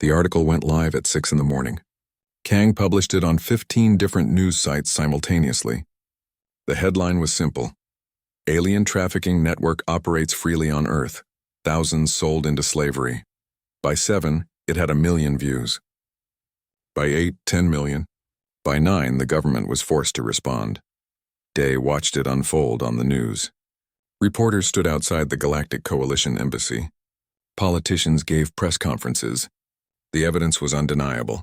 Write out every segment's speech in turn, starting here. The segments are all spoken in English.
The article went live at 6 in the morning. Kang published it on 15 different news sites simultaneously. The headline was simple. Alien trafficking network operates freely on Earth. Thousands sold into slavery. By 7, it had 1 million views. By 8, 10 million. By 9, the government was forced to respond. Day watched it unfold on the news. Reporters stood outside the Galactic Coalition embassy. Politicians gave press conferences. The evidence was undeniable.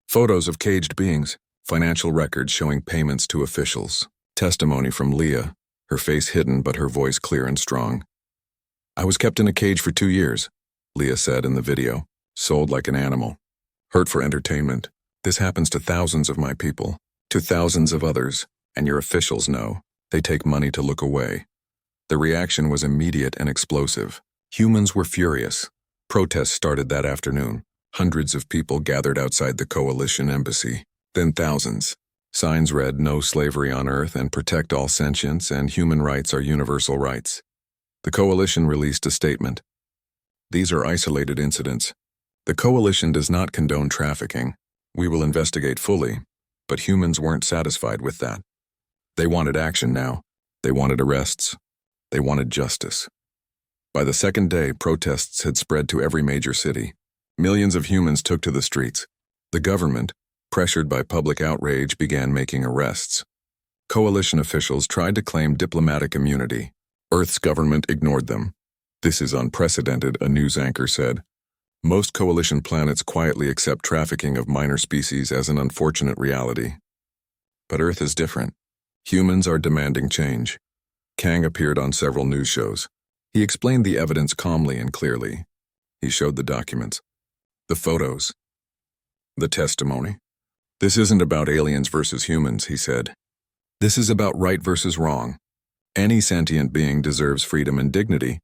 Photos of caged beings, financial records showing payments to officials, testimony from Leah, her face hidden but her voice clear and strong. I was kept in a cage for 2 years, Leah said in the video, sold like an animal. Hurt for entertainment. This happens to thousands of my people, to thousands of others, and your officials know. They take money to look away. The reaction was immediate and explosive. Humans were furious. Protests started that afternoon. Hundreds of people gathered outside the coalition embassy, then thousands. Signs read, "No slavery on Earth and protect all sentience and human rights are universal rights." The coalition released a statement. These are isolated incidents. The coalition does not condone trafficking. We will investigate fully, but humans weren't satisfied with that. They wanted action now. They wanted arrests. They wanted justice. By the second day, protests had spread to every major city. Millions of humans took to the streets. The government, pressured by public outrage, began making arrests. Coalition officials tried to claim diplomatic immunity. Earth's government ignored them. This is unprecedented, a news anchor said. Most coalition planets quietly accept trafficking of minor species as an unfortunate reality. But Earth is different. Humans are demanding change. Kang appeared on several news shows. He explained the evidence calmly and clearly. He showed the documents, the photos, the testimony. This isn't about aliens versus humans, he said. This is about right versus wrong. Any sentient being deserves freedom and dignity.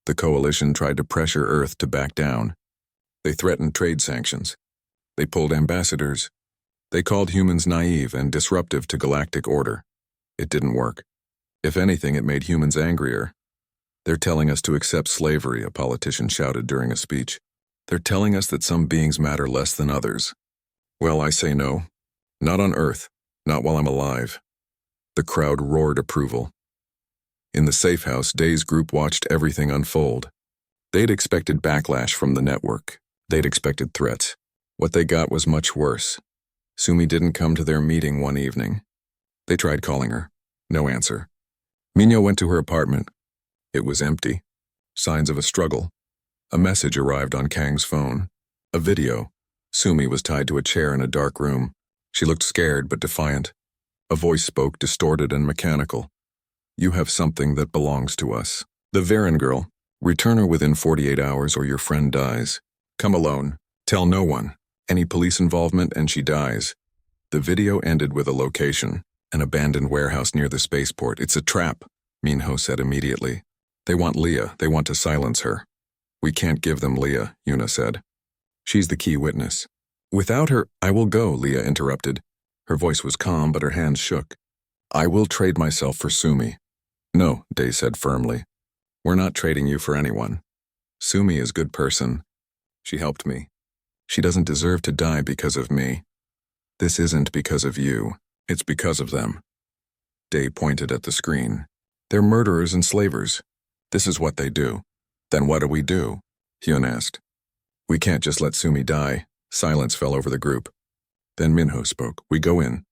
The coalition tried to pressure Earth to back down. They threatened trade sanctions. They pulled ambassadors. They called humans naive and disruptive to galactic order. It didn't work. If anything, it made humans angrier. They're telling us to accept slavery, a politician shouted during a speech. They're telling us that some beings matter less than others. Well, I say no. Not on Earth. Not while I'm alive. The crowd roared approval. In the safe house, Day's group watched everything unfold. They'd expected backlash from the network. They'd expected threats. What they got was much worse. Sumi didn't come to their meeting one evening. They tried calling her. No answer. Minho went to her apartment. It was empty. Signs of a struggle. A message arrived on Kang's phone. A video. Sumi was tied to a chair in a dark room. She looked scared but defiant. A voice spoke, distorted and mechanical. You have something that belongs to us. The Varen girl. Return her within 48 hours or your friend dies. Come alone. Tell no one. Any police involvement and she dies. The video ended with a location. An abandoned warehouse near the spaceport. It's a trap, Minho said immediately. They want Leah. They want to silence her. We can't give them Leah, Yuna said. She's the key witness. Without her, I will go, Leah interrupted. Her voice was calm, but her hands shook. I will trade myself for Sumi. No, Day said firmly. We're not trading you for anyone. Sumi is a good person. She helped me. She doesn't deserve to die because of me. This isn't because of you. It's because of them. Day pointed at the screen. They're murderers and slavers. This is what they do. Then what do we do? Hyun asked. We can't just let Sumi die. Silence fell over the group. Then Minho spoke. We go in.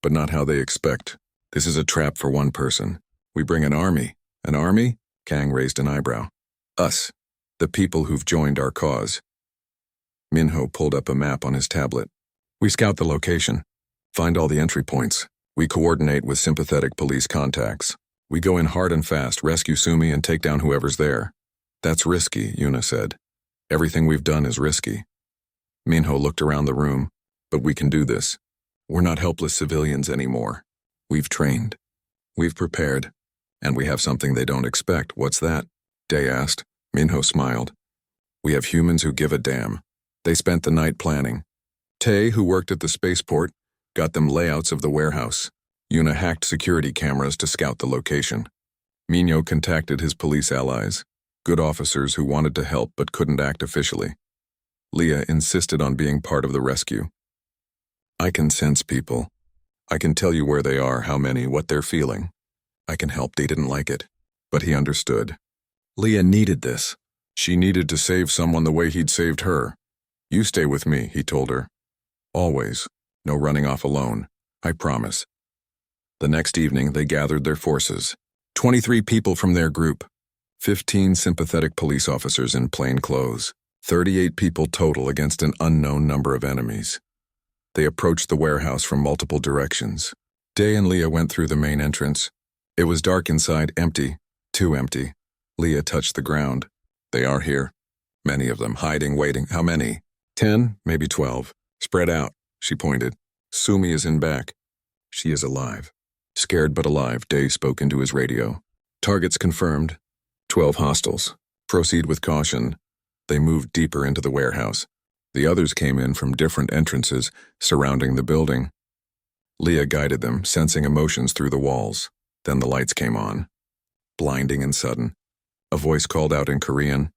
But not how they expect. This is a trap for one person. We bring an army. An army? Kang raised an eyebrow. Us. The people who've joined our cause. Minho pulled up a map on his tablet. We scout the location. Find all the entry points. We coordinate with sympathetic police contacts. We go in hard and fast, rescue Sumi and take down whoever's there. That's risky, Yuna said. Everything we've done is risky. Minho looked around the room. But we can do this. We're not helpless civilians anymore. We've trained. We've prepared. And we have something they don't expect. What's that? Day asked. Minho smiled. We have humans who give a damn. They spent the night planning. Tae, who worked at the spaceport, got them layouts of the warehouse. Yuna hacked security cameras to scout the location. Minho contacted his police allies, good officers who wanted to help but couldn't act officially. Leah insisted on being part of the rescue. I can sense people. I can tell you where they are, how many, what they're feeling. I can help. They didn't like it, but he understood. Leah needed this. She needed to save someone the way he'd saved her. You stay with me, he told her. Always. No running off alone. I promise. The next evening, they gathered their forces. 23 people from their group. 15 sympathetic police officers in plain clothes. 38 people total against an unknown number of enemies. They approached the warehouse from multiple directions. Day and Leah went through the main entrance. It was dark inside, empty. Too empty. Leah touched the ground. They are here. Many of them, hiding, waiting. How many? 10, maybe 12. Spread out, she pointed. Sumi is in back. She is alive. Scared but alive, Day spoke into his radio. Targets confirmed. 12 hostiles. Proceed with caution. They moved deeper into the warehouse. The others came in from different entrances surrounding the building. Leah guided them, sensing emotions through the walls. Then the lights came on. Blinding and sudden. A voice called out in Korean,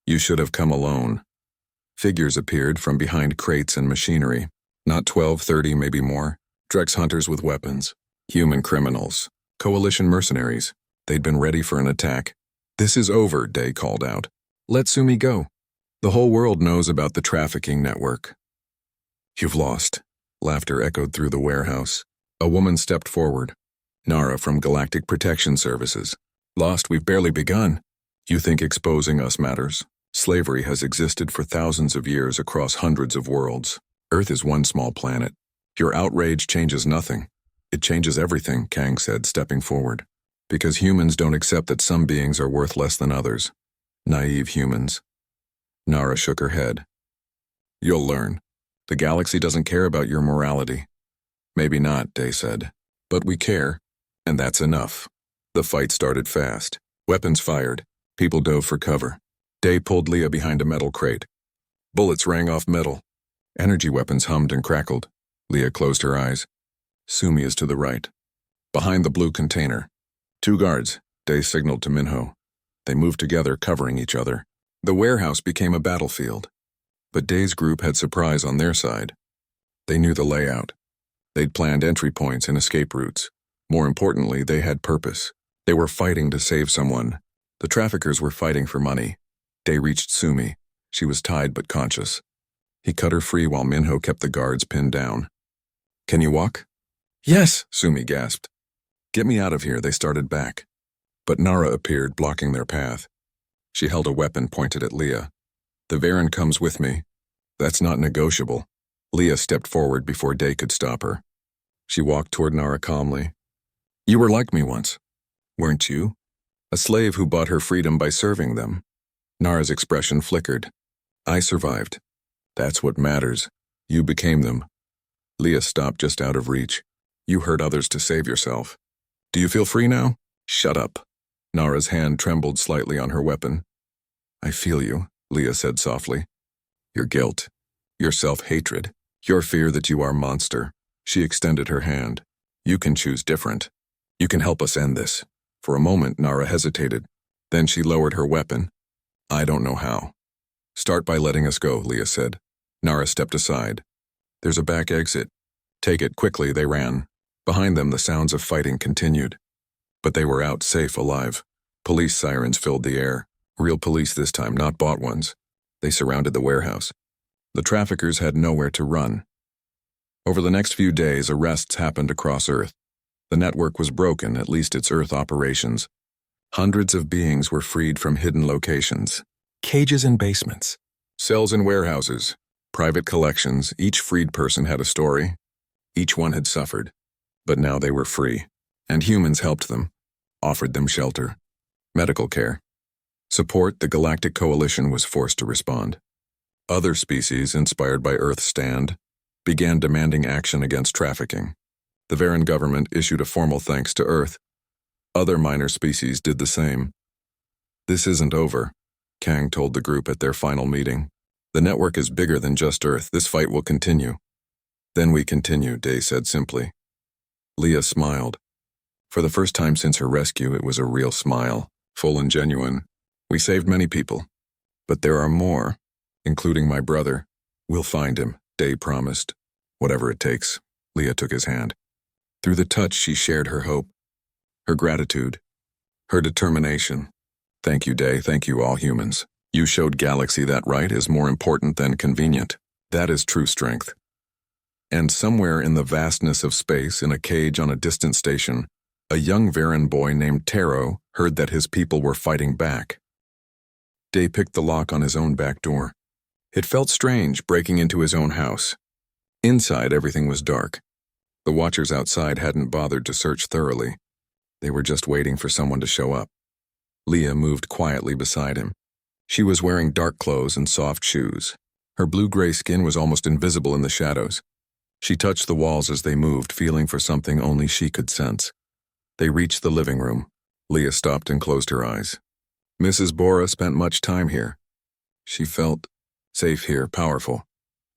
"You should have come alone." Figures appeared from behind crates and machinery. Not 12, 30, maybe more. Drex hunters with weapons. Human criminals. Coalition mercenaries. They'd been ready for an attack. "This is over," Day called out. "Let Sumi go. The whole world knows about the trafficking network." "You've lost." Laughter echoed through the warehouse. A woman stepped forward. Nara from Galactic Protection Services. "Lost? We've barely begun. You think exposing us matters? Slavery has existed for thousands of years across hundreds of worlds. Earth is one small planet. Your outrage changes nothing. It changes everything," Kang said, stepping forward. "Because humans don't accept that some beings are worth less than others. Naive humans." Nara shook her head. "You'll learn. The galaxy doesn't care about your morality." "Maybe not," Day said. "But we care, and that's enough." The fight started fast. Weapons fired. People dove for cover. Day pulled Leah behind a metal crate. Bullets rang off metal. Energy weapons hummed and crackled. Leah closed her eyes. Sumi is to the right. Behind the blue container. 2 guards, Day signaled to Minho. They moved together, covering each other. The warehouse became a battlefield. But Day's group had surprise on their side. They knew the layout. They'd planned entry points and escape routes. More importantly, they had purpose. They were fighting to save someone. The traffickers were fighting for money. Day reached Sumi. She was tied but conscious. He cut her free while Minho kept the guards pinned down. "Can you walk?" "Yes," Sumi gasped. "Get me out of here," they started back. But Nara appeared, blocking their path. She held a weapon pointed at Leah. "The Varen comes with me. That's not negotiable." Leah stepped forward before Day could stop her. She walked toward Nara calmly. "You were like me once, weren't you? A slave who bought her freedom by serving them." Nara's expression flickered. "I survived. That's what matters. You became them." Leah stopped just out of reach. "You hurt others to save yourself. Do you feel free now?" "Shut up." Nara's hand trembled slightly on her weapon. "I feel you," Leah said softly. "Your guilt, your self-hatred, your fear that you are a monster." She extended her hand. "You can choose different. You can help us end this." For a moment, Nara hesitated. Then she lowered her weapon. "I don't know how." "Start by letting us go," Leah said. Nara stepped aside. "There's a back exit." "Take it." Quickly, they ran. Behind them, the sounds of fighting continued. But they were out, safe, alive. Police sirens filled the air. Real police this time, not bought ones. They surrounded the warehouse. The traffickers had nowhere to run. Over the next few days, arrests happened across Earth. The network was broken, at least its Earth operations. Hundreds of beings were freed from hidden locations. Cages in basements. Cells in warehouses. Private collections. Each freed person had a story. Each one had suffered. But now they were free. And humans helped them. Offered them shelter. Medical care. Support. The Galactic Coalition was forced to respond. Other species, inspired by Earth's stand, began demanding action against trafficking. The Varen government issued a formal thanks to Earth. Other minor species did the same. "This isn't over," Kang told the group at their final meeting. "The network is bigger than just Earth. This fight will continue." "Then we continue," Day said simply. Leah smiled. For the first time since her rescue, it was a real smile, full and genuine. "We saved many people. But there are more." including my brother. We'll find him, Day promised. Whatever it takes. Leah took his hand. Through the touch, she shared her hope, her gratitude, her determination. Thank you, Day. Thank you, all humans. You showed Galaxy that right is more important than convenient. That is true strength. And somewhere in the vastness of space, in a cage on a distant station, a young Varan boy named Taro heard that his people were fighting back. Day picked the lock on his own back door. It felt strange breaking into his own house. Inside, everything was dark. The watchers outside hadn't bothered to search thoroughly. They were just waiting for someone to show up. Leah moved quietly beside him. She was wearing dark clothes and soft shoes. Her blue-gray skin was almost invisible in the shadows. She touched the walls as they moved, feeling for something only she could sense. They reached the living room. Leah stopped and closed her eyes. Mrs. Bora spent much time here. She felt safe here, powerful.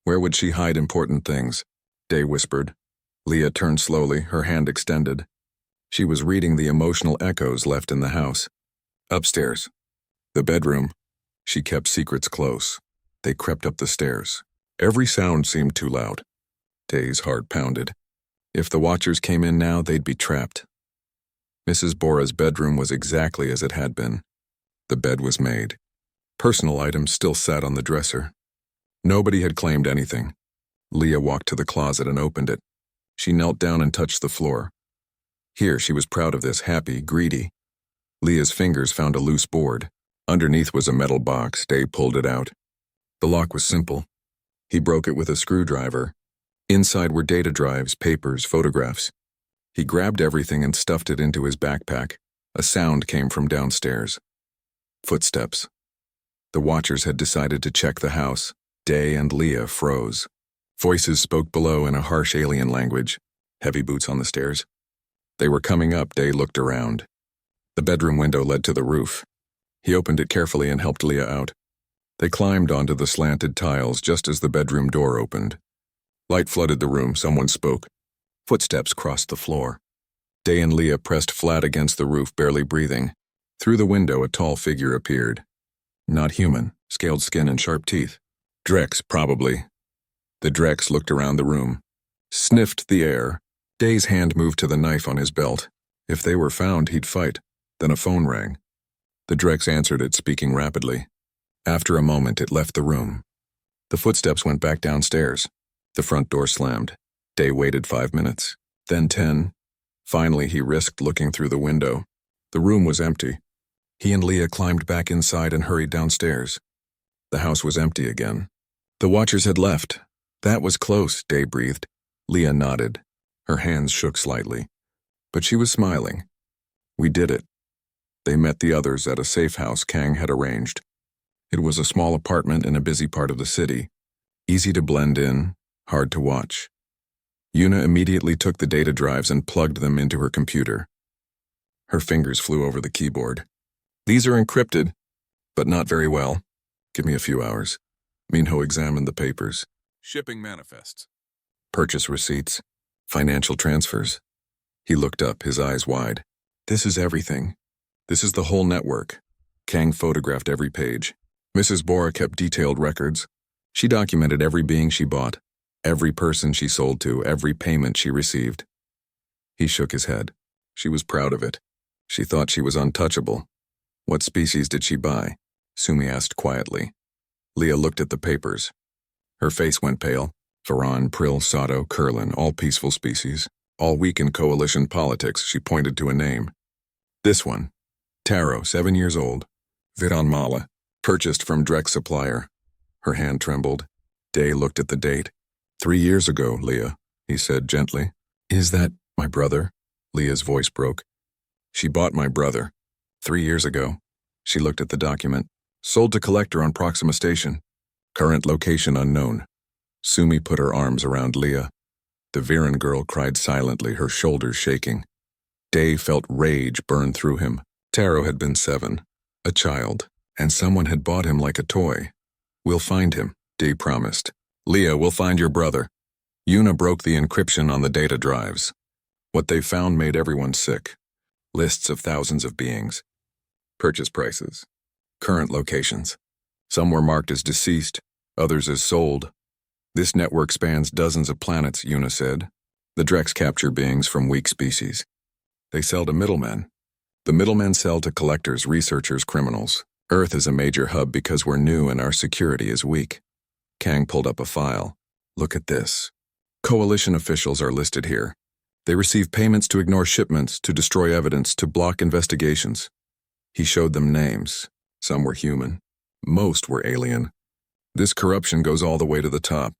Where would she hide important things? Day whispered. Leah turned slowly, her hand extended. She was reading the emotional echoes left in the house. Upstairs. The bedroom. She kept secrets close. They crept up the stairs. Every sound seemed too loud. Day's heart pounded. If the watchers came in now, they'd be trapped. Mrs. Bora's bedroom was exactly as it had been. The bed was made. Personal items still sat on the dresser. Nobody had claimed anything. Leah walked to the closet and opened it. She knelt down and touched the floor. Here, she was proud of this, happy, greedy. Leah's fingers found a loose board. Underneath was a metal box. Day pulled it out. The lock was simple. He broke it with a screwdriver. Inside were data drives, papers, photographs. He grabbed everything and stuffed it into his backpack. A sound came from downstairs. Footsteps. The watchers had decided to check the house. Day and Leah froze. Voices spoke below in a harsh alien language. Heavy boots on the stairs. They were coming up. Day looked around. The bedroom window led to the roof. He opened it carefully and helped Leah out. They climbed onto the slanted tiles just as the bedroom door opened. Light flooded the room. Someone spoke. Footsteps crossed the floor. Day and Leah pressed flat against the roof, barely breathing. Through the window, a tall figure appeared. Not human, scaled skin and sharp teeth. Drex, probably. The Drex looked around the room, sniffed the air. Day's hand moved to the knife on his belt. If they were found, he'd fight. Then a phone rang. The Drex answered it, speaking rapidly. After a moment, it left the room. The footsteps went back downstairs. The front door slammed. Day waited 5 minutes, then 10. Finally, he risked looking through the window. The room was empty. He and Leah climbed back inside and hurried downstairs. The house was empty again. The watchers had left. That was close, Day breathed. Leah nodded. Her hands shook slightly. But she was smiling. We did it. They met the others at a safe house Kang had arranged. It was a small apartment in a busy part of the city. Easy to blend in, hard to watch. Yuna immediately took the data drives and plugged them into her computer. Her fingers flew over the keyboard. These are encrypted, but not very well. Give me a few hours. Minho examined the papers. Shipping manifests. Purchase receipts. Financial transfers. He looked up, his eyes wide. This is everything. This is the whole network. Kang photographed every page. Mrs. Bora kept detailed records. She documented every being she bought, every person she sold to, every payment she received. He shook his head. She was proud of it. She thought she was untouchable. What species did she buy? Sumi asked quietly. Leah looked at the papers. Her face went pale. Varan, Prill, Sato, Kurlan, all peaceful species. All weak in coalition politics. She pointed to a name. This one. Taro, 7 years old. Viran Mala. Purchased from Drex supplier. Her hand trembled. Day looked at the date. 3 years ago, Leah, he said gently. Is that my brother? Leah's voice broke. She bought my brother. 3 years ago. She looked at the document. Sold to collector on Proxima Station. Current location unknown. Sumi put her arms around Leah. The Viran girl cried silently, her shoulders shaking. Day felt rage burn through him. Taro had been 7, a child, and someone had bought him like a toy. We'll find him, Day promised. Leah, we'll find your brother. Yuna broke the encryption on the data drives. What they found made everyone sick. Lists of thousands of beings. Purchase prices. Current locations. Some were marked as deceased, others as sold. This network spans dozens of planets, Una said. The Drex capture beings from weak species. They sell to middlemen. The middlemen sell to collectors, researchers, criminals. Earth is a major hub because we're new and our security is weak. Kang pulled up a file. Look at this. Coalition officials are listed here. They receive payments to ignore shipments, to destroy evidence, to block investigations. He showed them names. Some were human. Most were alien. This corruption goes all the way to the top.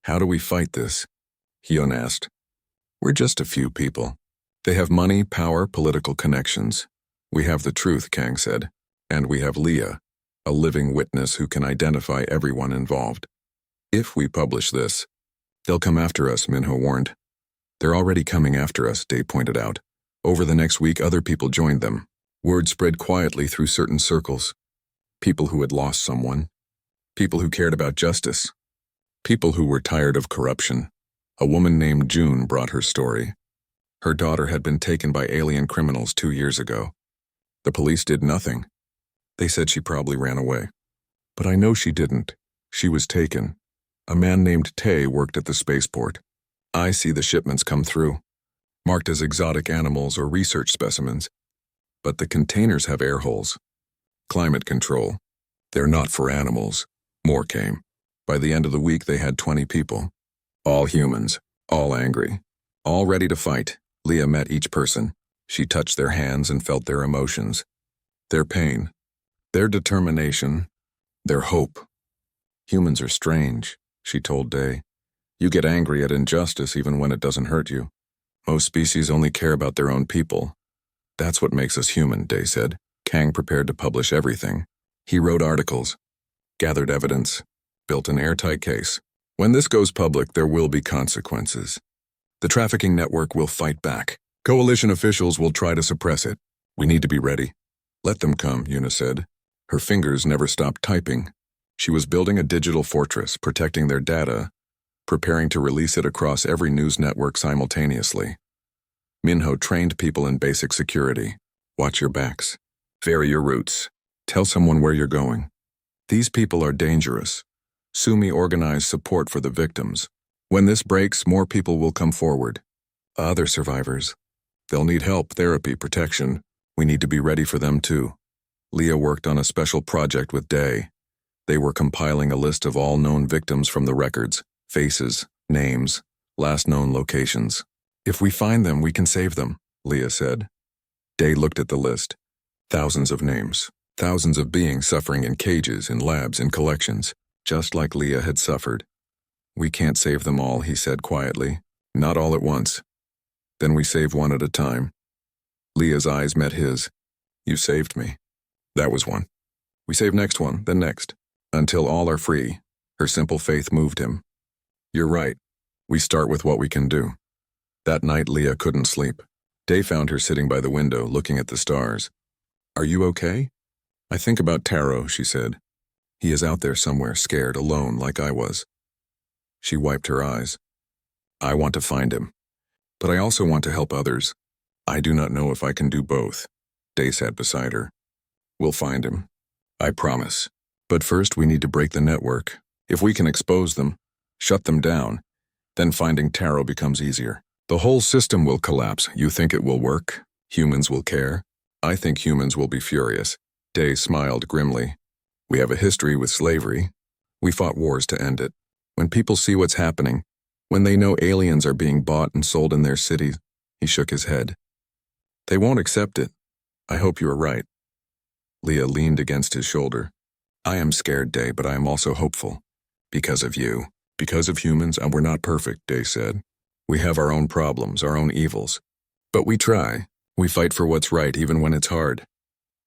How do we fight this? Hyun asked. We're just a few people. They have money, power, political connections. We have the truth, Kang said. And we have Leah, a living witness who can identify everyone involved. If we publish this, they'll come after us, Minho warned. They're already coming after us, Day pointed out. Over the next week, other people joined them. Word spread quietly through certain circles. People who had lost someone. People who cared about justice. People who were tired of corruption. A woman named June brought her story. Her daughter had been taken by alien criminals 2 years ago. The police did nothing. They said she probably ran away. But I know she didn't. She was taken. A man named Tay worked at the spaceport. I see the shipments come through, marked as exotic animals or research specimens. But the containers have air holes. Climate control. They're not for animals. More came. By the end of the week, they had 20 people. All humans, all angry, all ready to fight. Leah met each person. She touched their hands and felt their emotions, their pain, their determination, their hope. Humans are strange, she told Day. You get angry at injustice even when it doesn't hurt you. Most species only care about their own people. That's what makes us human, Day said. Kang prepared to publish everything. He wrote articles, gathered evidence, built an airtight case. When this goes public, there will be consequences. The trafficking network will fight back. Coalition officials will try to suppress it. We need to be ready. Let them come, Una said. Her fingers never stopped typing. She was building a digital fortress, protecting their data, preparing to release it across every news network simultaneously. Minho trained people in basic security. Watch your backs. Vary your routes. Tell someone where you're going. These people are dangerous. Sumi organized support for the victims. When this breaks, more people will come forward. Other survivors. They'll need help, therapy, protection. We need to be ready for them too. Leah worked on a special project with Day. They were compiling a list of all known victims from the records, faces, names, last known locations. If we find them, we can save them, Leah said. Day looked at the list. Thousands of names, thousands of beings suffering in cages, in labs, in collections, just like Leah had suffered. We can't save them all, he said quietly. Not all at once. Then we save one at a time. Leah's eyes met his. You saved me. That was one. We save next one, then next. Until all are free. Her simple faith moved him. You're right. We start with what we can do. That night, Leah couldn't sleep. Day found her sitting by the window, looking at the stars. Are you okay? I think about Taro, she said. He is out there somewhere, scared, alone, like I was. She wiped her eyes. I want to find him. But I also want to help others. I do not know if I can do both. Day sat beside her. We'll find him. I promise. But first we need to break the network. If we can expose them, shut them down, then finding Taro becomes easier. The whole system will collapse. You think it will work? Humans will care? I think humans will be furious. Day smiled grimly. We have a history with slavery. We fought wars to end it. When people see what's happening, when they know aliens are being bought and sold in their cities, he shook his head. They won't accept it. I hope you are right. Leah leaned against his shoulder. I am scared, Day, but I am also hopeful. Because of you. Because of humans, and we're not perfect, Day said. We have our own problems, our own evils. But we try. We fight for what's right, even when it's hard.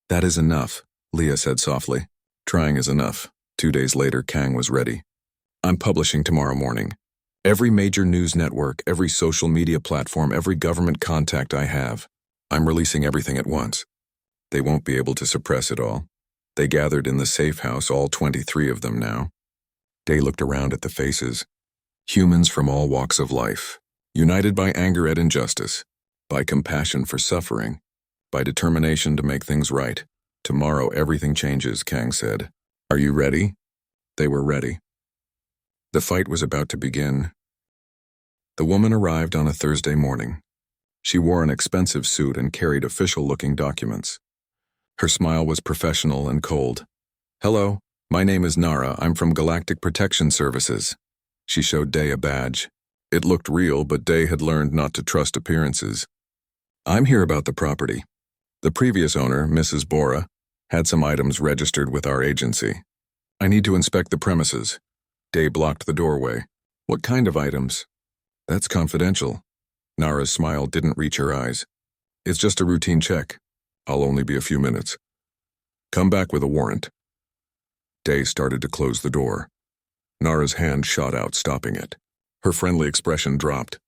That is enough, Leah said softly. Trying is enough. 2 days later, Kang was ready. I'm publishing tomorrow morning. Every major news network, every social media platform, every government contact I have. I'm releasing everything at once. They won't be able to suppress it all. They gathered in the safe house, all 23 of them now. Day looked around at the faces. Humans from all walks of life, united by anger at injustice, by compassion for suffering, by determination to make things right. Tomorrow everything changes, Kang said. Are you ready? They were ready. The fight was about to begin. The woman arrived on a Thursday morning. She wore an expensive suit and carried official-looking documents. Her smile was professional and cold. "Hello, my name is Nara. I'm from Galactic Protection Services." She showed Day a badge. It looked real, but Day had learned not to trust appearances. "I'm here about the property. The previous owner, Mrs. Bora, had some items registered with our agency. I need to inspect the premises." Day blocked the doorway. "What kind of items?" "That's confidential." Nara's smile didn't reach her eyes. "It's just a routine check. I'll only be a few minutes. Come back with a warrant." Day started to close the door. Nara's hand shot out, stopping it. Her friendly expression dropped.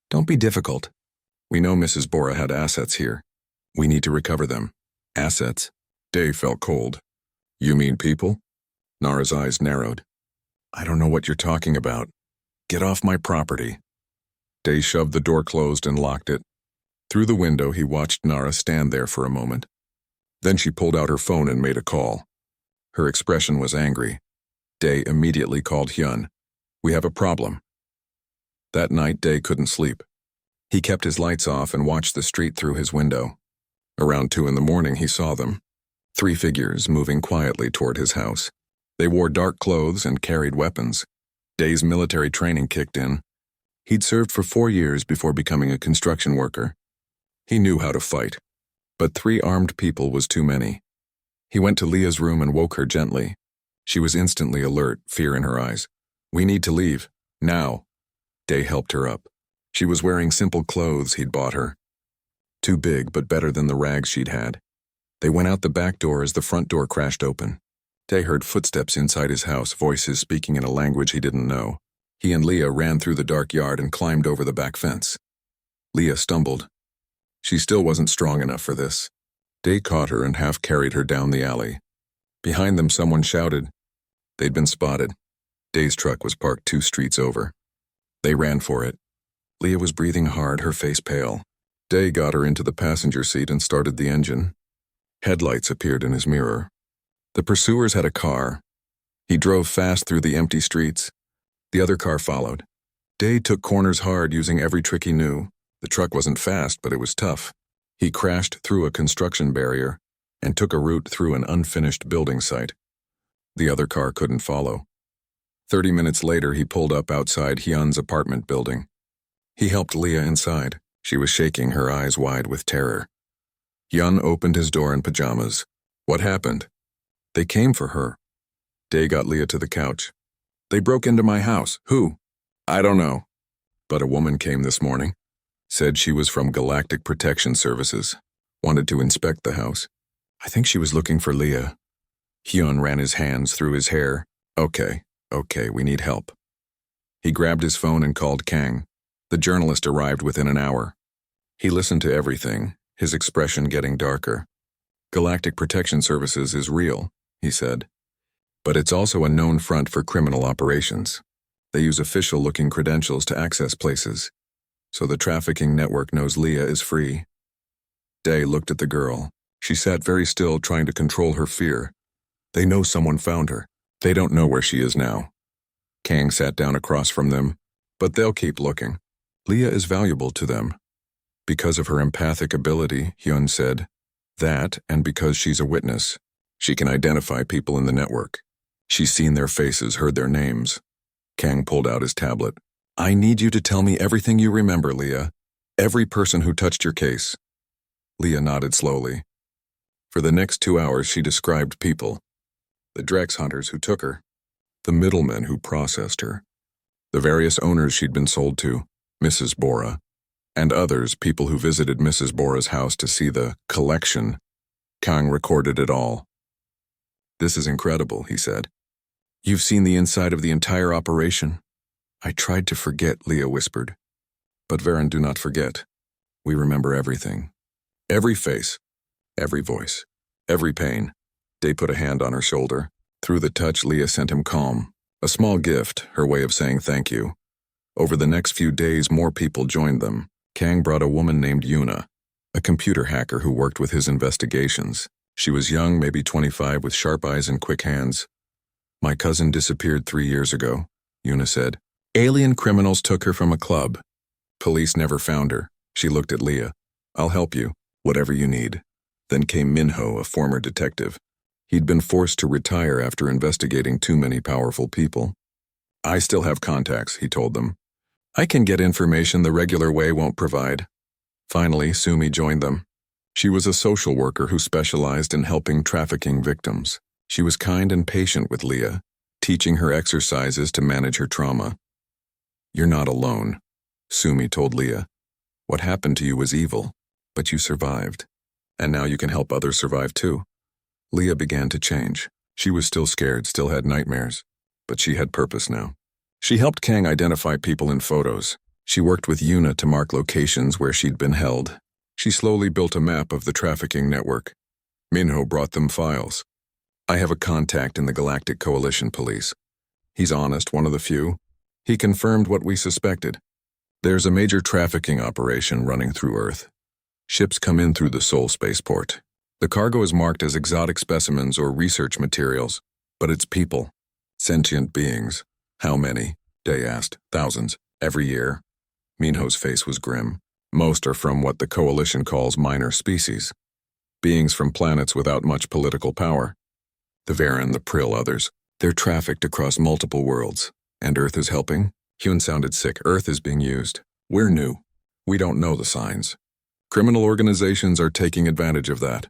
"Don't be difficult. We know Mrs. Bora had assets here. We need to recover them." "Assets?" Day felt cold. "You mean people?" Nara's eyes narrowed. "I don't know what you're talking about. Get off my property." Day shoved the door closed and locked it. Through the window, he watched Nara stand there for a moment. Then she pulled out her phone and made a call. Her expression was angry. Day immediately called Hyun. "We have a problem." That night, Day couldn't sleep. He kept his lights off and watched the street through his window. Around 2 in the morning, he saw them. 3 figures moving quietly toward his house. They wore dark clothes and carried weapons. Day's military training kicked in. He'd served for 4 years before becoming a construction worker. He knew how to fight. But 3 armed people was too many. He went to Leah's room and woke her gently. She was instantly alert, fear in her eyes. "We need to leave. Now." Day helped her up. She was wearing simple clothes he'd bought her. Too big, but better than the rags she'd had. They went out the back door as the front door crashed open. Day heard footsteps inside his house, voices speaking in a language he didn't know. He and Leah ran through the dark yard and climbed over the back fence. Leah stumbled. She still wasn't strong enough for this. Day caught her and half carried her down the alley. Behind them, someone shouted. They'd been spotted. Day's truck was parked 2 streets over. They ran for it. Leah was breathing hard, her face pale. Day got her into the passenger seat and started the engine. Headlights appeared in his mirror. The pursuers had a car. He drove fast through the empty streets. The other car followed. Day took corners hard, using every trick he knew. The truck wasn't fast, but it was tough. He crashed through a construction barrier and took a route through an unfinished building site. The other car couldn't follow. 30 minutes later, he pulled up outside Hyun's apartment building. He helped Leah inside. She was shaking, her eyes wide with terror. Hyun opened his door in pajamas. What happened? They came for her. Day got Leah to the couch. They broke into my house. Who? I don't know. But a woman came this morning. Said she was from Galactic Protection Services. Wanted to inspect the house. I think she was looking for Leah. Hyun ran his hands through his hair. Okay, we need help. He grabbed his phone and called Kang. The journalist arrived within an hour. He listened to everything, his expression getting darker. Galactic Protection Services is real, he said. But it's also a known front for criminal operations. They use official-looking credentials to access places. So the trafficking network knows Leah is free. Day looked at the girl. She sat very still, trying to control her fear. They know someone found her. They don't know where she is now. Kang sat down across from them. But they'll keep looking. Leah is valuable to them. Because of her empathic ability, Hyun said. That, and because she's a witness. She can identify people in the network. She's seen their faces, heard their names. Kang pulled out his tablet. I need you to tell me everything you remember, Leah. Every person who touched your case. Leah nodded slowly. For the next 2 hours, she described people. The Drex hunters who took her. The middlemen who processed her. The various owners she'd been sold to, Mrs. Bora, and others, people who visited Mrs. Bora's house to see the collection. Kang recorded it all. This is incredible, he said. You've seen the inside of the entire operation. I tried to forget, Leah whispered. But Varen, do not forget. We remember everything. Every face, every voice, every pain. Day put a hand on her shoulder. Through the touch, Leah sent him calm. A small gift, her way of saying thank you. Over the next few days, more people joined them. Kang brought a woman named Yuna, a computer hacker who worked with his investigations. She was young, maybe 25, with sharp eyes and quick hands. My cousin disappeared 3 years ago. Yuna said. Alien criminals took her from a club. Police never found her. She looked at Leah. I'll help you, whatever you need. Then came Minho, a former detective. He'd been forced to retire after investigating too many powerful people. I still have contacts, he told them. I can get information the regular way won't provide. Finally, Sumi joined them. She was a social worker who specialized in helping trafficking victims. She was kind and patient with Leah, teaching her exercises to manage her trauma. You're not alone, Sumi told Leah. What happened to you was evil, but you survived. And now you can help others survive too. Leah began to change. She was still scared, still had nightmares, but she had purpose now. She helped Kang identify people in photos. She worked with Yuna to mark locations where she'd been held. She slowly built a map of the trafficking network. Minho brought them files. I have a contact in the Galactic Coalition Police. He's honest, one of the few. He confirmed what we suspected. There's a major trafficking operation running through Earth. Ships come in through the Sol spaceport. The cargo is marked as exotic specimens or research materials, but it's people, sentient beings. How many? Day asked. Thousands. Every year. Minho's face was grim. Most are from what the Coalition calls minor species. Beings from planets without much political power. The Varen, the Prill, others. They're trafficked across multiple worlds. And Earth is helping? Hyun sounded sick. Earth is being used. We're new. We don't know the signs. Criminal organizations are taking advantage of that.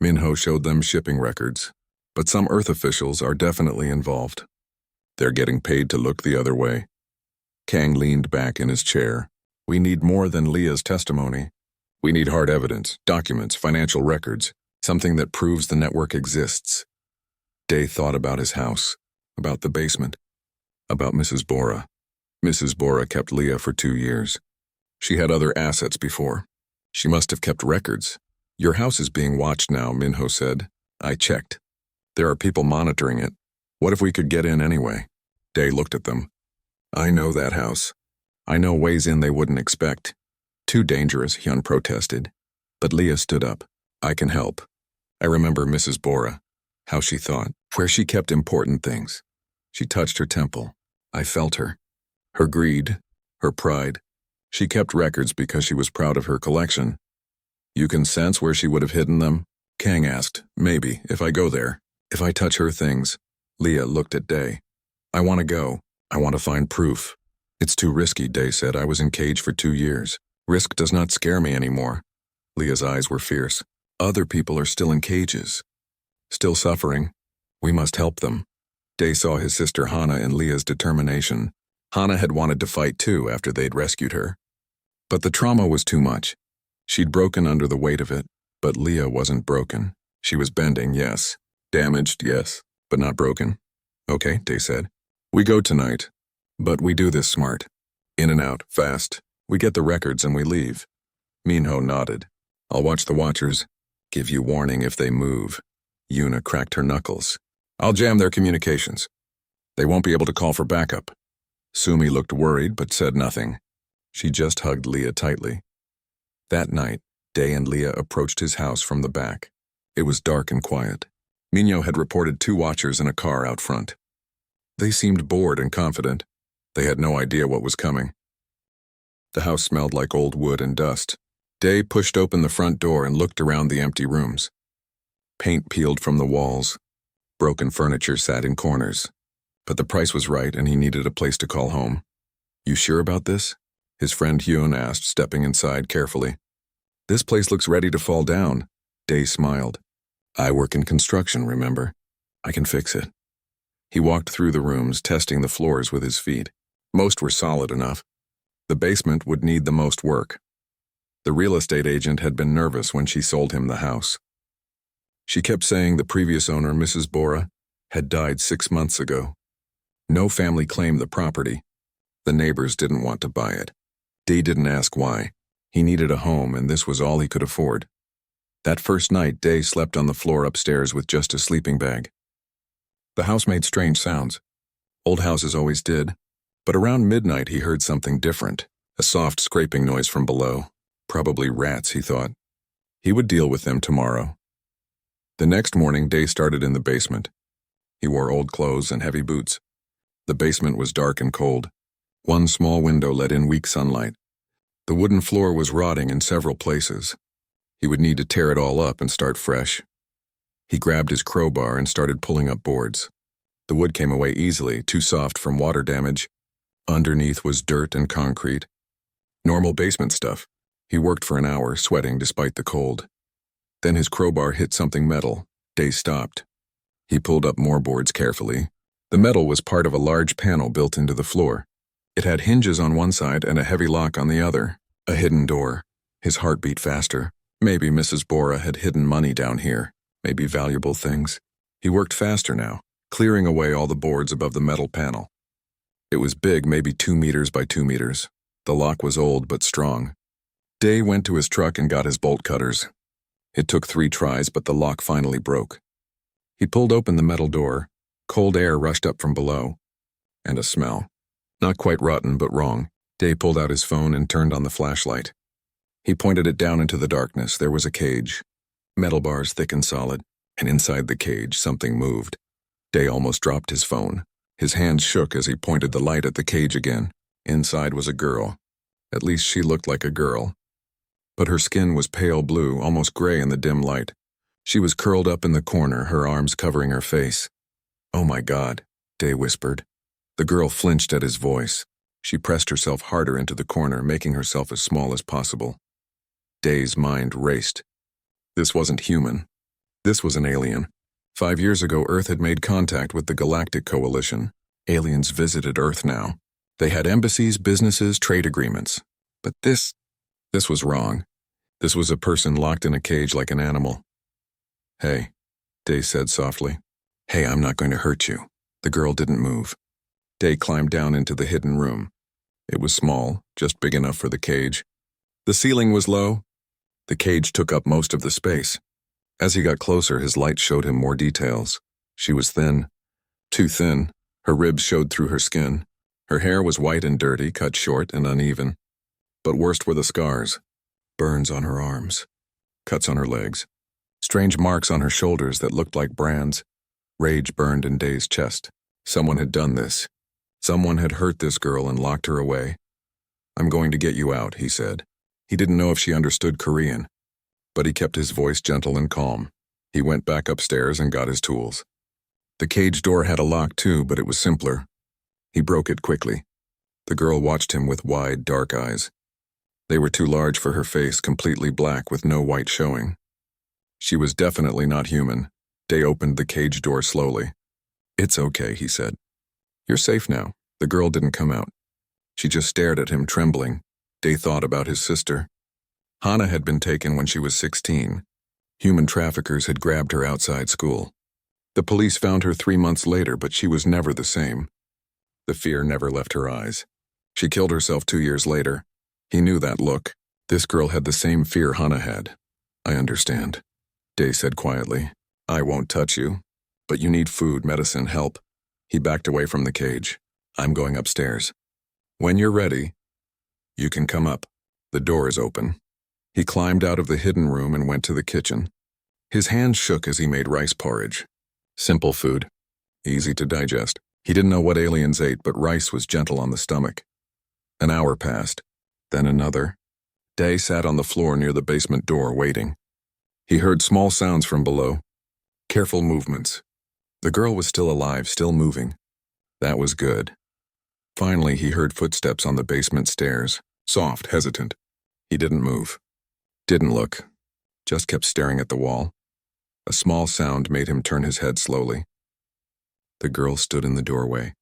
Minho showed them shipping records. But some Earth officials are definitely involved. They're getting paid to look the other way. Kang leaned back in his chair. We need more than Leah's testimony. We need hard evidence, documents, financial records, something that proves the network exists. Day thought about his house, about the basement, about Mrs. Bora. Mrs. Bora kept Leah for 2 years. She had other assets before. She must have kept records. Your house is being watched now, Minho said. I checked. There are people monitoring it. What if we could get in anyway? Day looked at them. I know that house. I know ways in they wouldn't expect. Too dangerous, Hyun protested. But Leah stood up. I can help. I remember Mrs. Bora, how she thought, where she kept important things. She touched her temple. I felt her. Her greed, her pride. She kept records because she was proud of her collection. You can sense where she would have hidden them? Kang asked. Maybe, if I go there. If I touch her things. Leah looked at Day. I want to go. I want to find proof. It's too risky, Day said. I was in cage for 2 years. Risk does not scare me anymore. Leah's eyes were fierce. Other people are still in cages. Still suffering. We must help them. Day saw his sister Hana in Leah's determination. Hana had wanted to fight too after they'd rescued her. But the trauma was too much. She'd broken under the weight of it, but Leah wasn't broken. She was bending, yes. Damaged, yes, but not broken. Okay, Day said. We go tonight, but we do this smart. In and out, fast. We get the records and we leave. Minho nodded. I'll watch the watchers. Give you warning if they move. Yuna cracked her knuckles. I'll jam their communications. They won't be able to call for backup. Sumi looked worried but said nothing. She just hugged Leah tightly. That night, Day and Leah approached his house from the back. It was dark and quiet. Minho had reported 2 watchers in a car out front. They seemed bored and confident. They had no idea what was coming. The house smelled like old wood and dust. Day pushed open the front door and looked around the empty rooms. Paint peeled from the walls. Broken furniture sat in corners. But the price was right and he needed a place to call home. You sure about this? His friend Hyun asked, stepping inside carefully. This place looks ready to fall down. Day smiled. I work in construction, remember? I can fix it. He walked through the rooms, testing the floors with his feet. Most were solid enough. The basement would need the most work. The real estate agent had been nervous when she sold him the house. She kept saying the previous owner, Mrs. Bora, had died 6 months ago. No family claimed the property. The neighbors didn't want to buy it. Day didn't ask why. He needed a home, and this was all he could afford. That first night, Day slept on the floor upstairs with just a sleeping bag. The house made strange sounds. Old houses always did. But around midnight, he heard something different. A soft scraping noise from below. Probably rats, he thought. He would deal with them tomorrow. The next morning, Day started in the basement. He wore old clothes and heavy boots. The basement was dark and cold. One small window let in weak sunlight. The wooden floor was rotting in several places. He would need to tear it all up and start fresh. He grabbed his crowbar and started pulling up boards. The wood came away easily, too soft from water damage. Underneath was dirt and concrete. Normal basement stuff. He worked for an hour, sweating despite the cold. Then his crowbar hit something metal. Day stopped. He pulled up more boards carefully. The metal was part of a large panel built into the floor. It had hinges on one side and a heavy lock on the other. A hidden door. His heart beat faster. Maybe Mrs. Bora had hidden money down here. Maybe valuable things. He worked faster now, clearing away all the boards above the metal panel. It was big, maybe 2 meters by 2 meters. The lock was old but strong. Day went to his truck and got his bolt cutters. It took 3 tries, but the lock finally broke. He pulled open the metal door. Cold air rushed up from below. And a smell. Not quite rotten, but wrong. Day pulled out his phone and turned on the flashlight. He pointed it down into the darkness. There was a cage. Metal bars thick and solid. And inside the cage, something moved. Day almost dropped his phone. His hands shook as he pointed the light at the cage again. Inside was a girl. At least she looked like a girl. But her skin was pale blue, almost gray in the dim light. She was curled up in the corner, her arms covering her face. "Oh my God," Day whispered. The girl flinched at his voice. She pressed herself harder into the corner, making herself as small as possible. Day's mind raced. This wasn't human. This was an alien. 5 years ago, Earth had made contact with the Galactic Coalition. Aliens visited Earth now. They had embassies, businesses, trade agreements. But this was wrong. This was a person locked in a cage like an animal. "Hey," Day said softly. "Hey, I'm not going to hurt you." The girl didn't move. Day climbed down into the hidden room. It was small, just big enough for the cage. The ceiling was low. The cage took up most of the space. As he got closer, his light showed him more details. She was thin. Too thin. Her ribs showed through her skin. Her hair was white and dirty, cut short and uneven. But worst were the scars. Burns on her arms. Cuts on her legs. Strange marks on her shoulders that looked like brands. Rage burned in Day's chest. Someone had done this. Someone had hurt this girl and locked her away. "I'm going to get you out," he said. He didn't know if she understood Korean, but he kept his voice gentle and calm. He went back upstairs and got his tools. The cage door had a lock too, but it was simpler. He broke it quickly. The girl watched him with wide, dark eyes. They were too large for her face, completely black with no white showing. She was definitely not human. Day opened the cage door slowly. "It's okay," he said. "You're safe now." The girl didn't come out. She just stared at him, trembling. Day thought about his sister. Hana had been taken when she was 16. Human traffickers had grabbed her outside school. The police found her 3 months later, but she was never the same. The fear never left her eyes. She killed herself 2 years later. He knew that look. This girl had the same fear Hana had. "I understand," Day said quietly. "I won't touch you, but you need food, medicine, help." He backed away from the cage. "I'm going upstairs. When you're ready, you can come up. The door is open." He climbed out of the hidden room and went to the kitchen. His hands shook as he made rice porridge. Simple food. Easy to digest. He didn't know what aliens ate, but rice was gentle on the stomach. An hour passed, then another. Day sat on the floor near the basement door, waiting. He heard small sounds from below. Careful movements. The girl was still alive, still moving. That was good. Finally, he heard footsteps on the basement stairs, soft, hesitant. He didn't move. Didn't look. Just kept staring at the wall. A small sound made him turn his head slowly. The girl stood in the doorway.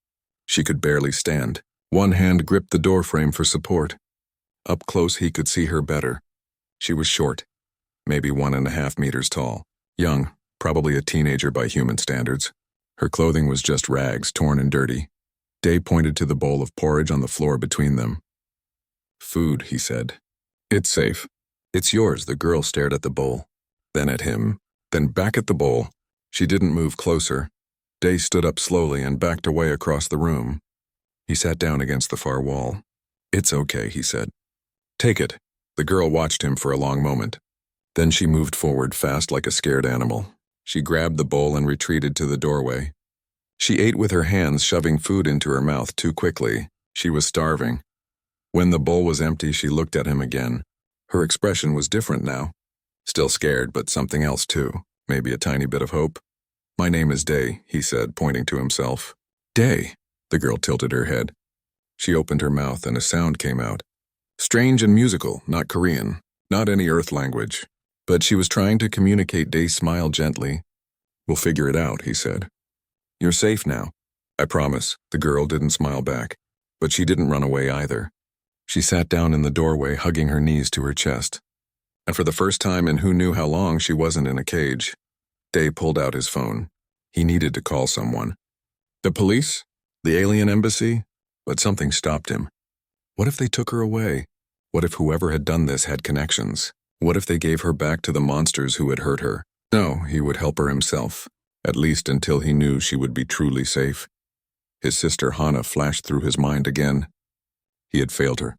She could barely stand. One hand gripped the doorframe for support. Up close, he could see her better. She was short, maybe 1.5 meters tall. Young, probably a teenager by human standards. Her clothing was just rags, torn and dirty. Day pointed to the bowl of porridge on the floor between them. "Food," he said. "It's safe." "It's yours." The girl stared at the bowl, then at him, then back at the bowl. She didn't move closer. Day stood up slowly and backed away across the room. He sat down against the far wall. "It's okay," he said. "Take it." The girl watched him for a long moment. Then she moved forward fast like a scared animal. She grabbed the bowl and retreated to the doorway. She ate with her hands, shoving food into her mouth too quickly. She was starving. When the bowl was empty, she looked at him again. Her expression was different now. Still scared, but something else too. Maybe a tiny bit of hope. "My name is Day," he said, pointing to himself. "Day." The girl tilted her head. She opened her mouth and a sound came out. Strange and musical, not Korean, not any Earth language. But she was trying to communicate. Day smiled gently. "We'll figure it out," he said. "You're safe now. I promise." The girl didn't smile back, but she didn't run away either. She sat down in the doorway, hugging her knees to her chest. And for the first time in who knew how long, she wasn't in a cage. Day pulled out his phone. He needed to call someone. The police? The alien embassy? But something stopped him. What if they took her away? What if whoever had done this had connections? What if they gave her back to the monsters who had hurt her? No, he would help her himself, at least until he knew she would be truly safe. His sister Hana flashed through his mind again. He had failed her.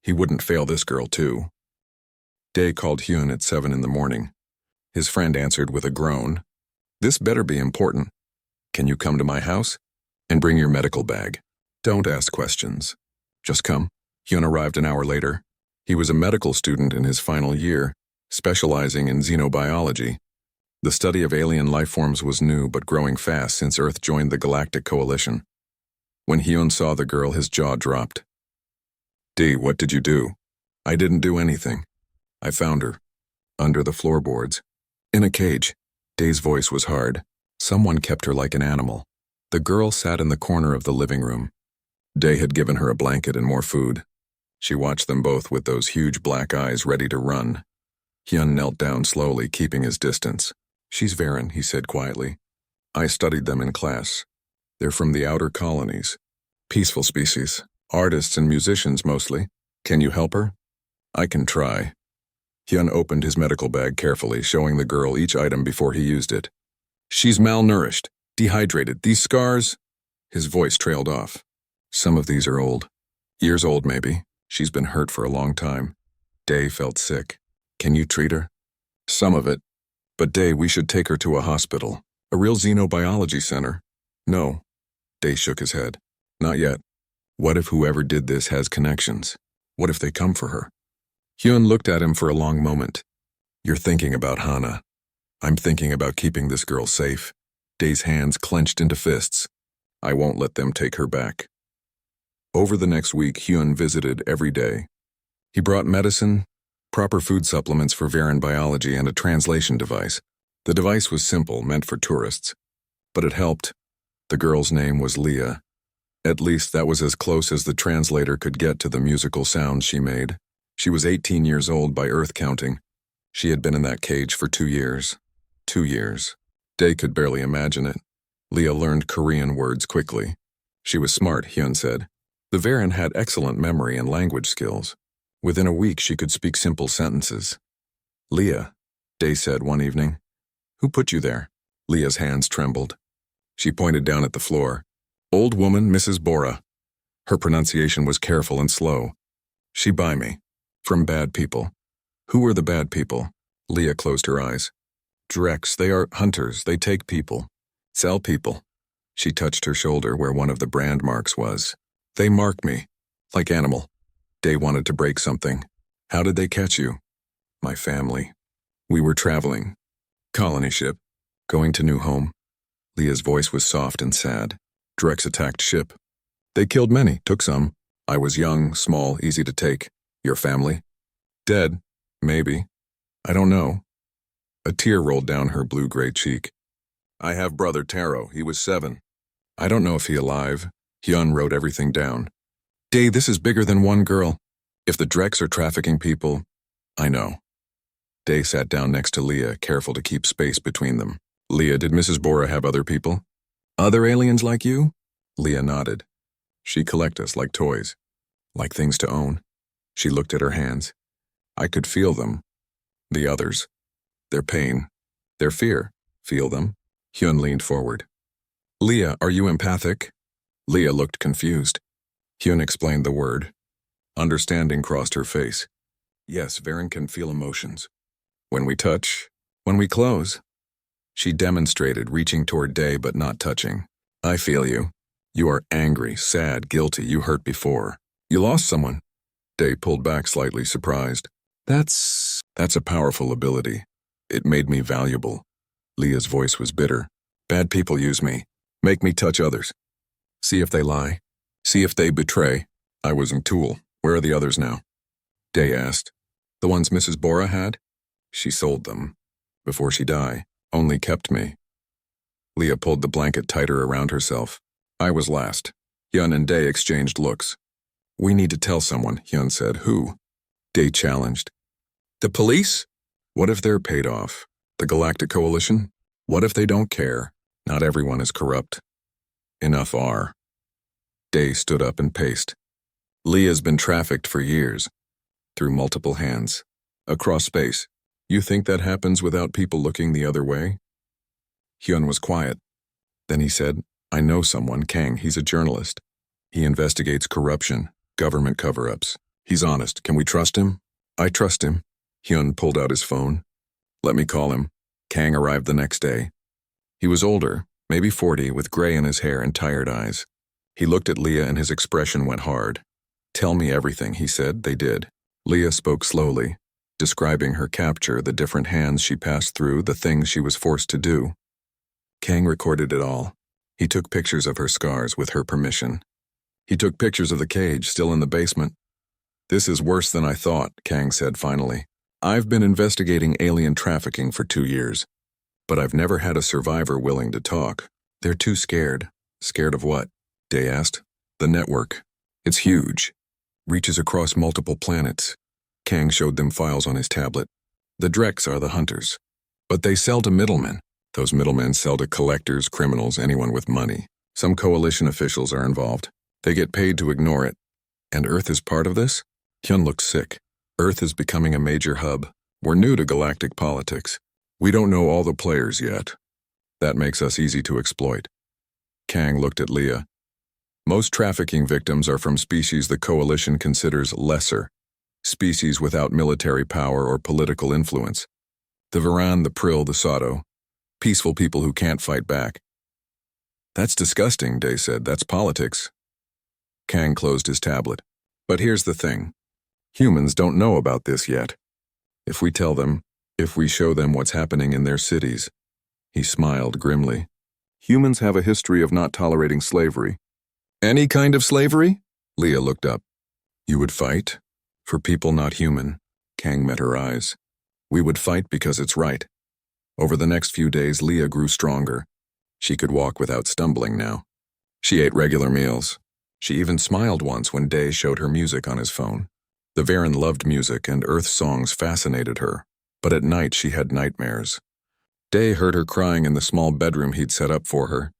He wouldn't fail this girl too. Day called Hyun at 7 in the morning. His friend answered with a groan. "This better be important. Can you come to my house? And bring your medical bag. Don't ask questions. Just come." Hyun arrived an hour later. He was a medical student in his final year, specializing in xenobiology. The study of alien life forms was new but growing fast since Earth joined the Galactic Coalition. When Hyun saw the girl, his jaw dropped. "D, what did you do?" "I didn't do anything. I found her. Under the floorboards. In a cage." Day's voice was hard. Someone kept her like an animal. The girl sat in the corner of the living room. Day had given her a blanket and more food. She watched them both with those huge black eyes ready to run. Hyun knelt down slowly, keeping his distance. "She's Varen," he said quietly. "I studied them in class. They're from the outer colonies. Peaceful species. Artists and musicians mostly. Can you help her?" "I can try." Hyun opened his medical bag carefully, showing the girl each item before he used it. "She's malnourished, dehydrated. These scars..." His voice trailed off. "Some of these are old. Years old, maybe. She's been hurt for a long time." Day felt sick. "Can you treat her?" "Some of it. But Day, we should take her to a hospital. A real xenobiology center." "No." Day shook his head. "Not yet. What if whoever did this has connections? What if they come for her?" Hyun looked at him for a long moment. "You're thinking about Hana. I'm thinking about keeping this girl safe." Day's hands clenched into fists. "I won't let them take her back." Over the next week, Hyun visited every day. He brought medicine, proper food supplements for Varen biology, and a translation device. The device was simple, meant for tourists. But it helped. The girl's name was Leah. At least that was as close as the translator could get to the musical sounds she made. She was 18 years old by Earth counting. She had been in that cage for 2 years. 2 years. Day could barely imagine it. Leah learned Korean words quickly. She was smart, Hyun said. The Varen had excellent memory and language skills. Within a week, she could speak simple sentences. "Leah," Day said one evening. "Who put you there?" Leah's hands trembled. She pointed down at the floor. "Old woman, Mrs. Bora." Her pronunciation was careful and slow. "She buy me. From bad people." "Who are the bad people?" Leah closed her eyes. "Drex, they are hunters. They take people. Sell people." She touched her shoulder where one of the brand marks was. "They mark me. Like animal." Day wanted to break something. "How did they catch you?" "My family. We were traveling. Colony ship. Going to new home." Leah's voice was soft and sad. "Drex attacked ship. They killed many, took some. I was young, small, easy to take. Your family?" "Dead. Maybe. I don't know." A tear rolled down her blue-gray cheek. "I have brother Taro. He was 7. I don't know if he alive." Hyun wrote everything down. "Day, this is bigger than one girl. If the Drex are trafficking people..." "I know." Day sat down next to Leah, careful to keep space between them. "Leah, did Mrs. Bora have other people?" "Other aliens like you?" Leah nodded. "She collect us like toys. Like things to own." She looked at her hands. "I could feel them. The others. Their pain. Their fear. Feel them." Hyun leaned forward. "Leah, are you empathic?" Leah looked confused. Hyun explained the word. Understanding crossed her face. "Yes, Varen can feel emotions. When we touch, when we close." She demonstrated, reaching toward Day but not touching. I feel you. You are angry, sad, guilty, you hurt before. You lost someone. Day pulled back slightly, surprised. That's a powerful ability. It made me valuable. Leah's voice was bitter. Bad people use me. Make me touch others. See if they lie. See if they betray. I was a tool. Where are the others now? Day asked. The ones Mrs. Bora had? She sold them. Before she died. Only kept me. Leah pulled the blanket tighter around herself. I was last. Hyun and Day exchanged looks. We need to tell someone, Hyun said. Who? Day challenged. The police? What if they're paid off? The Galactic Coalition? What if they don't care? Not everyone is corrupt. Enough are. Day stood up and paced. Leah's been trafficked for years. Through multiple hands. Across space. You think that happens without people looking the other way? Hyun was quiet. Then he said, I know someone, Kang. He's a journalist. He investigates corruption, government cover-ups. He's honest. Can we trust him? I trust him. Hyun pulled out his phone. Let me call him. Kang arrived the next day. He was older, maybe 40, with gray in his hair and tired eyes. He looked at Leah and his expression went hard. Tell me everything, he said. They did. Leah spoke slowly, describing her capture, the different hands she passed through, the things she was forced to do. Kang recorded it all. He took pictures of her scars with her permission. He took pictures of the cage still in the basement. This is worse than I thought, Kang said finally. I've been investigating alien trafficking for 2 years, but I've never had a survivor willing to talk. They're too scared. Scared of what? Day asked. The network. It's huge. Reaches across multiple planets. Kang showed them files on his tablet. The Dreks are the hunters. But they sell to middlemen. Those middlemen sell to collectors, criminals, anyone with money. Some coalition officials are involved. They get paid to ignore it. And Earth is part of this? Hyun looked sick. Earth is becoming a major hub. We're new to galactic politics. We don't know all the players yet. That makes us easy to exploit. Kang looked at Leah. Most trafficking victims are from species the coalition considers lesser. Species without military power or political influence. The Varan, the Prill, the Sado. Peaceful people who can't fight back. That's disgusting, Day said. That's politics. Kang closed his tablet. But here's the thing. Humans don't know about this yet. If we tell them, if we show them what's happening in their cities. He smiled grimly. Humans have a history of not tolerating slavery. Any kind of slavery? Leah looked up. You would fight? For people not human. Kang met her eyes. We would fight because it's right. Over the next few days, Leah grew stronger. She could walk without stumbling now. She ate regular meals. She even smiled once when Day showed her music on his phone. The Varan loved music and Earth songs fascinated her, but at night she had nightmares. Day heard her crying in the small bedroom he'd set up for her.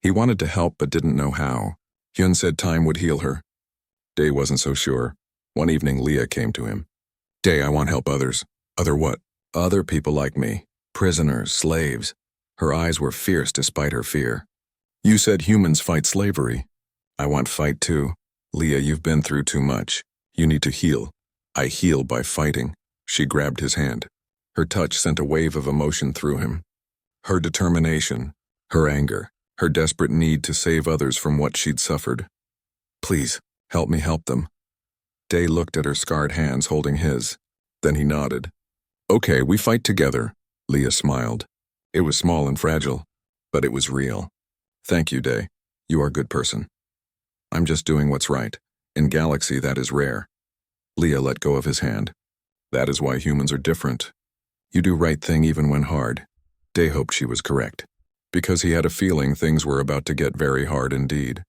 He wanted to help but didn't know how. Hyun said time would heal her. Day wasn't so sure. One evening Leah came to him. Day, I want help others. Other what? Other people like me. Prisoners, slaves. Her eyes were fierce despite her fear. You said humans fight slavery. I want fight too. Leah, you've been through too much. You need to heal. I heal by fighting. She grabbed his hand. Her touch sent a wave of emotion through him. Her determination, her anger, her desperate need to save others from what she'd suffered. Please, help me help them. Day looked at her scarred hands holding his. Then he nodded. Okay, we fight together. Leah smiled. It was small and fragile, but it was real. Thank you, Day. You are a good person. I'm just doing what's right. In Galaxy, that is rare. Leah let go of his hand. That is why humans are different. You do right thing even when hard. Day hoped she was correct, because he had a feeling things were about to get very hard indeed.